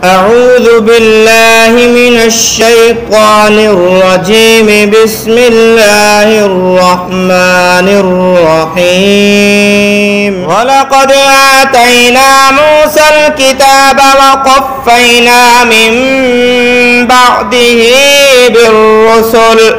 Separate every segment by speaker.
Speaker 1: أعوذ بالله من الشيطان الرجيم. بسم الله الرحمن الرحيم. ولقد آتينا موسى الكتاب وقفينا من بعده بالرسل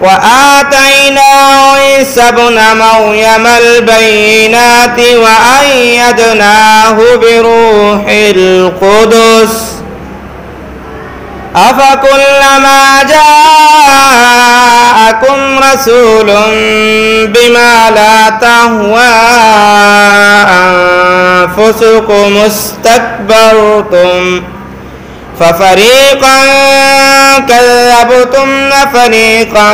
Speaker 1: وآتينا عيسى ابن مريم البينات وأيدناه بروح القدس أفكلما جاءكم رسول بما لا تهوى أنفسكم استكبرتم ففريقا كذبتم وفريقا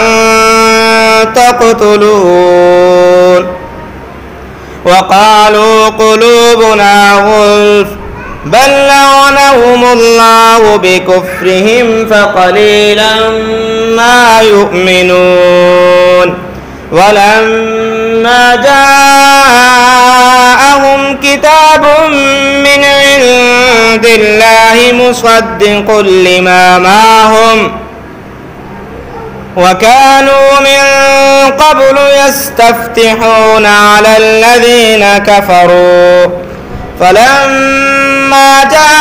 Speaker 1: تقتلون وقالوا قلوبنا غلف بل لعنهم الله بكفرهم فقليلا ما يؤمنون ولما جاءهم كتاب من عند الله مصدق لما معهم وكانوا من قبل يستفتحون على الذين كفروا فلما جاءهم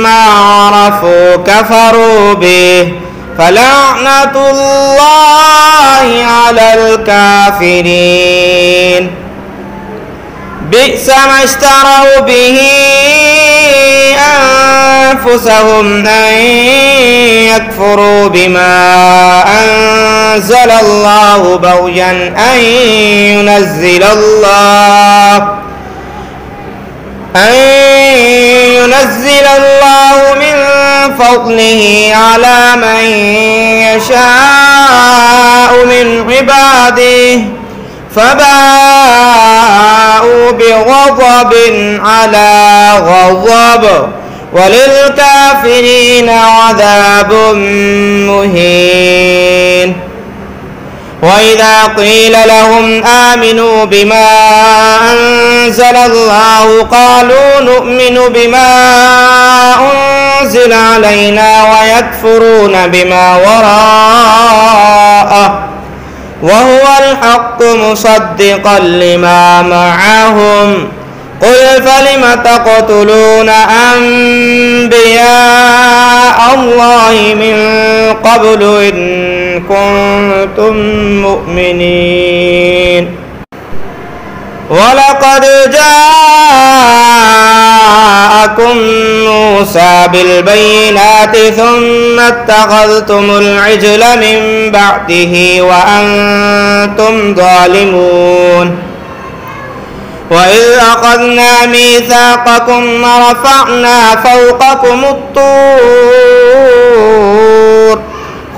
Speaker 1: ما عرفوا كفروا به فلعنة الله على الكافرين. بئس ما اشتروا به أنفسهم أن يكفروا بما أنزل الله بغيا أن ينزل الله من فضله على من يشاء من عباده فباءوا بغضب على غضب وللكافرين عذاب مهين. وإذا قيل لهم آمنوا بما أنزل الله قالوا نؤمن بما أنزل علينا ويكفرون بما وراءه وهو الحق مصدقا لما معهم قل فلم تقتلون أنبياء الله من قبل إن كنتم مؤمنين. ولقد جاءكم موسى بالبينات ثم اتخذتم العجل من بعده وأنتم ظالمون. وإذ أخذنا ميثاقكم ورفعنا فوقكم الطور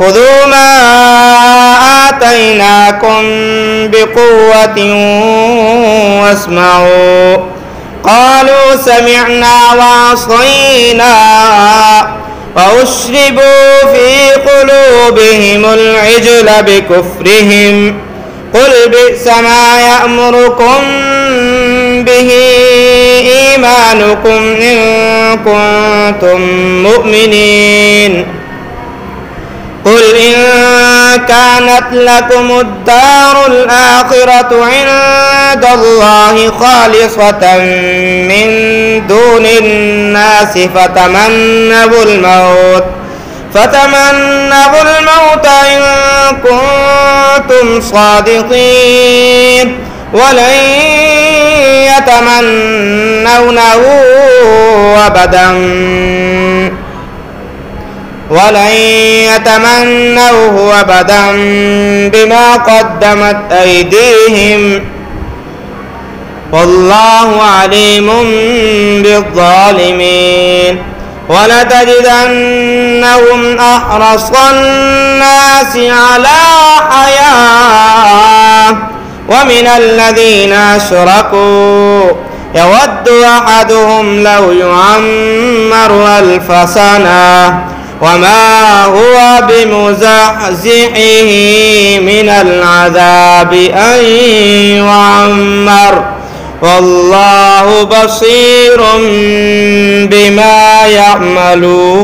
Speaker 1: خذوا ما آتيناكم بقوة واسمعوا قالوا سمعنا وعصينا وأشربوا في قلوبهم العجل بكفرهم قل بئس ما يأمركم به إيمانكم إن كنتم مؤمنين. قل إن كانت لكم الدار الآخرة عند الله خالصة من دون الناس فتمنوا الموت إن كنتم صادقين ولن يتمنوه أبدا بما قدمت أيديهم والله عليم بالظالمين. ولتجدنهم أحرص الناس على حياة ومن الذين أشركوا يود أحدهم لو يعمر 1000 سنة وما هو بمزحزحه من العذاب أن يعمر والله بصير بما يعملون.